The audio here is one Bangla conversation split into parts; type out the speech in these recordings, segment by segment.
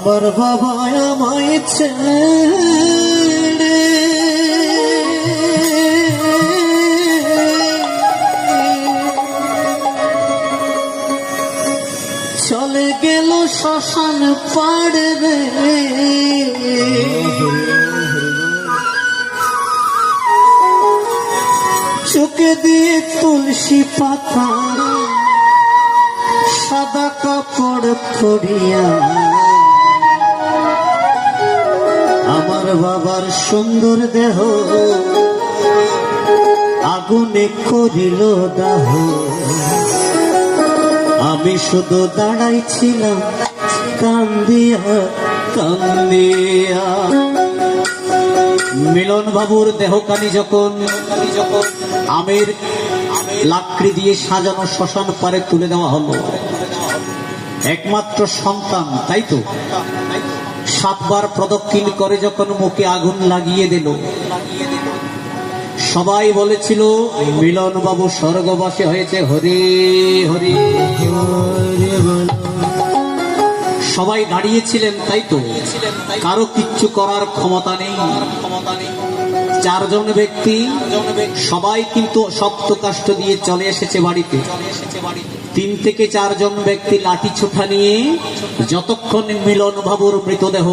আমার বাবা আমায় ছেড়ে চলে গেল শ্মশান পাড়ে রে, চোখে দিয়ে তুলসী পাতা সাদা কাপড় পরিয়া আমার বাবার সুন্দর দেহ আগুনে করিল দাহ। আমি শুধু দাঁড়াইছিলাম কান্দিয়া কান্দিয়া। মিলন বাবুর দেহকানি যখন আমের লাকড়ি দিয়ে সাজানো শ্মশান পারে তুলে দেওয়া হলো, একমাত্র সন্তান তাই তো 7 বার প্রদক্ষিণ করে যখন মুখে আগুন লাগিয়ে দিল, সবাই বলেছিল মিলন বাবু স্বর্গবাসী হয়েছে, হরি হরি। সবাই দাঁড়িয়েছিলেন তাই তো, কারো কিচ্ছু করার ক্ষমতা নেই। 4 জন ব্যক্তি সবাই কিন্তু শক্ত কাষ্ঠ দিয়ে চলে এসেছে বাড়িতে। 3 থেকে 4 জন ব্যক্তি লাঠি ছোটা নিয়ে যতক্ষণ মিলন বাবুর মৃতদেহ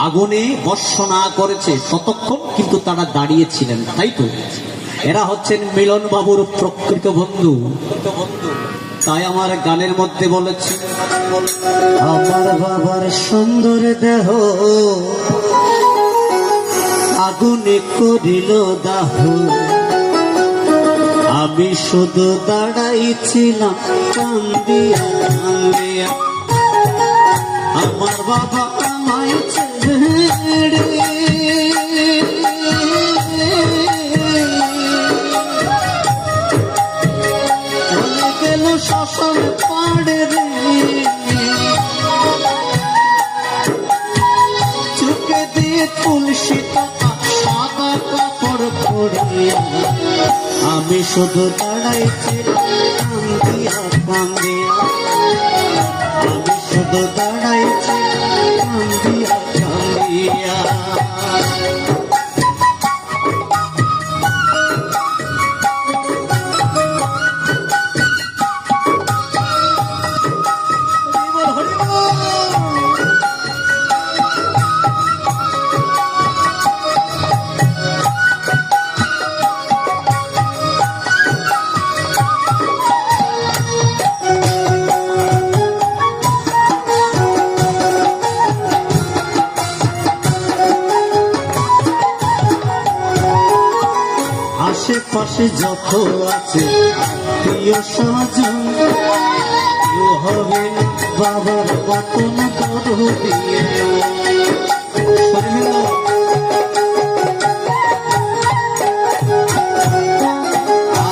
আগুনে বর্ষ না করেছে ততক্ষণ কিন্তু তারা দাঁড়িয়েছিলেন তাই তো। এরা হচ্ছেন মিলন বাবুর প্রকৃত বন্ধু। তাই আমার গানের মধ্যে বলেছি, আমার বাবার সুন্দর দেহ আগুনে করিল দাহ, আমি শুধু দাঁড়াইছিলাম কান্দিয়া কান্দিয়া। আমার বাবা আমায় ছেড়ে চলে গেল শ্মশান পাড়ে রে, চোখে দিয়ে তুলসী পাতা সাদা কাপড় পরিয়া আমি শুধু দাঁড়াইছিলাম কান্দিয়া কান্দিয়া। আমি শুধু দাঁড়াইছিলাম কান্দিয়া কান্দিয়া। আশেপাশে যত আছে প্রিয় স্বজন, কেউ হবে না বাবার বাতন বড় দিয়ে।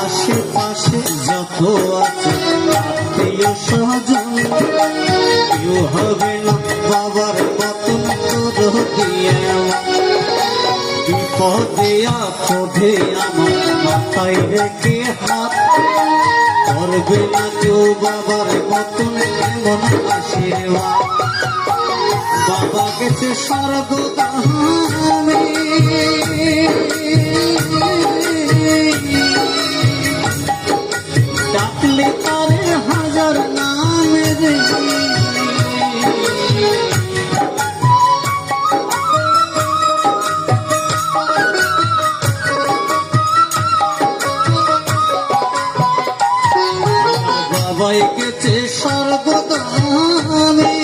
আশেপাশে যত আছে প্রিয় স্বজন, কেউ হবে না বাবার বাতন বড় দিয়ে। বিপদে আপদে আমার মাথায় রেখে হাত, করবে না কেউ বাবার মতন এমন আশীর্বাদ। বাবা গেছে স্বর্গধামে, ডাকলে তারে হাজার নামে রে। বাবাই গেছে স্বর্গধামে,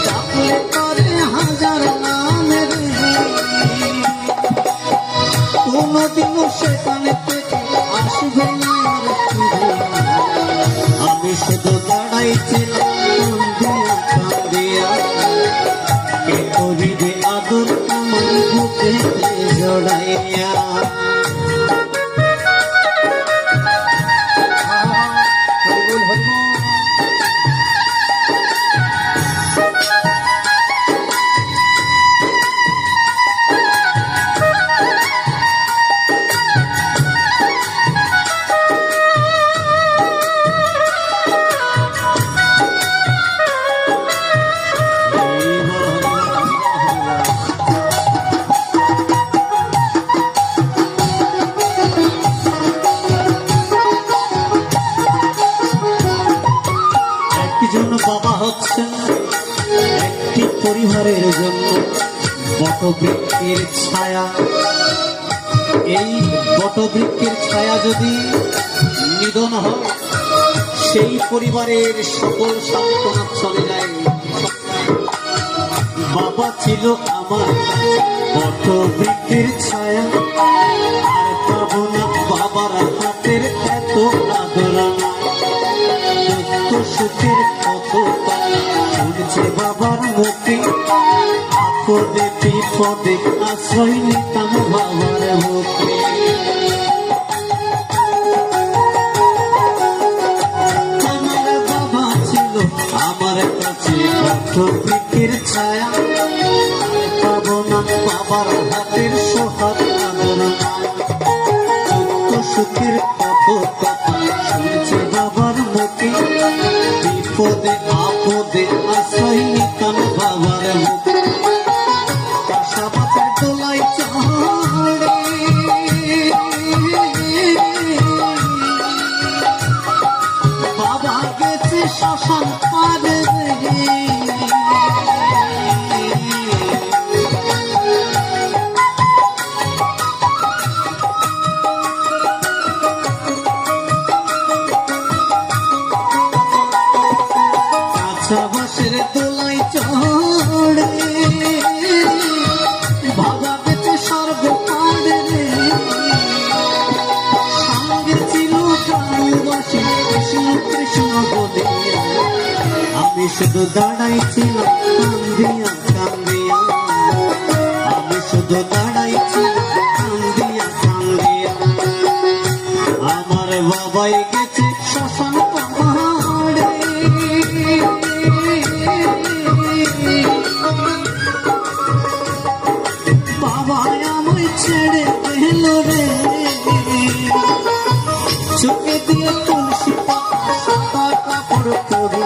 ডাকলে তারে হাজার নামে রে। কোনদিনও সেখানে থেকে আসবে না আর ফিরে। আমি শুধু দাঁড়াইছিলাম কান্দিয়া কান্দিয়া, কে করিবে আদর আমার বুকে জড়াইয়া। হচ্ছেন একটি পরিবারের জন্য বটবৃক্ষের ছায়া। এই বটবৃক্ষের ছায়া যদি নিধন হয়, সেই পরিবারের সকল সান্ত্বনা চলে যায়। বাবা ছিল আমার বটবৃক্ষের ছায়া, আর পাবো না বাবার হাতের এত আদরণা। দুঃখ সুখের কত শুনছে বাবার মুখে, আপদে বিপদে আশ্রয় নিতাম বাবার মুখে। আমার বাবা ছিল আমার কাছে বটবৃক্ষের ছায়া, পাবো না বাবার হাতের সোহাগ আদরণা। দুঃখ সুখের কত কথা শুনছে বাবার মুখে, বিপদে আপদে আশ্রয় নিতাম বাবার মুখে। চাষাবাদের দোলায় চড়ে বাবা গেছে শ্মশান পারে। চাষাবাসের দোলায় চড়ে বাবা গেছে স্বর্গ পারে। সঙ্গে ছিল গ্রামবাসী কৃষ্ণ কৃষ্ণ বলে, আমি শুধু দাঁড়াইছিলাম কান্দিয়া কান্দিয়া। আমি শুধু দাঁড়াইছিলাম কান্দিয়া কান্দিয়া। আমার বাবাই গেছে শ্মশান পাহাড়ে। বাবা আমায় ছেড়ে গেল রে, চোখে দিয়ে তুলসী পাতা সাদা কাপড় পরে।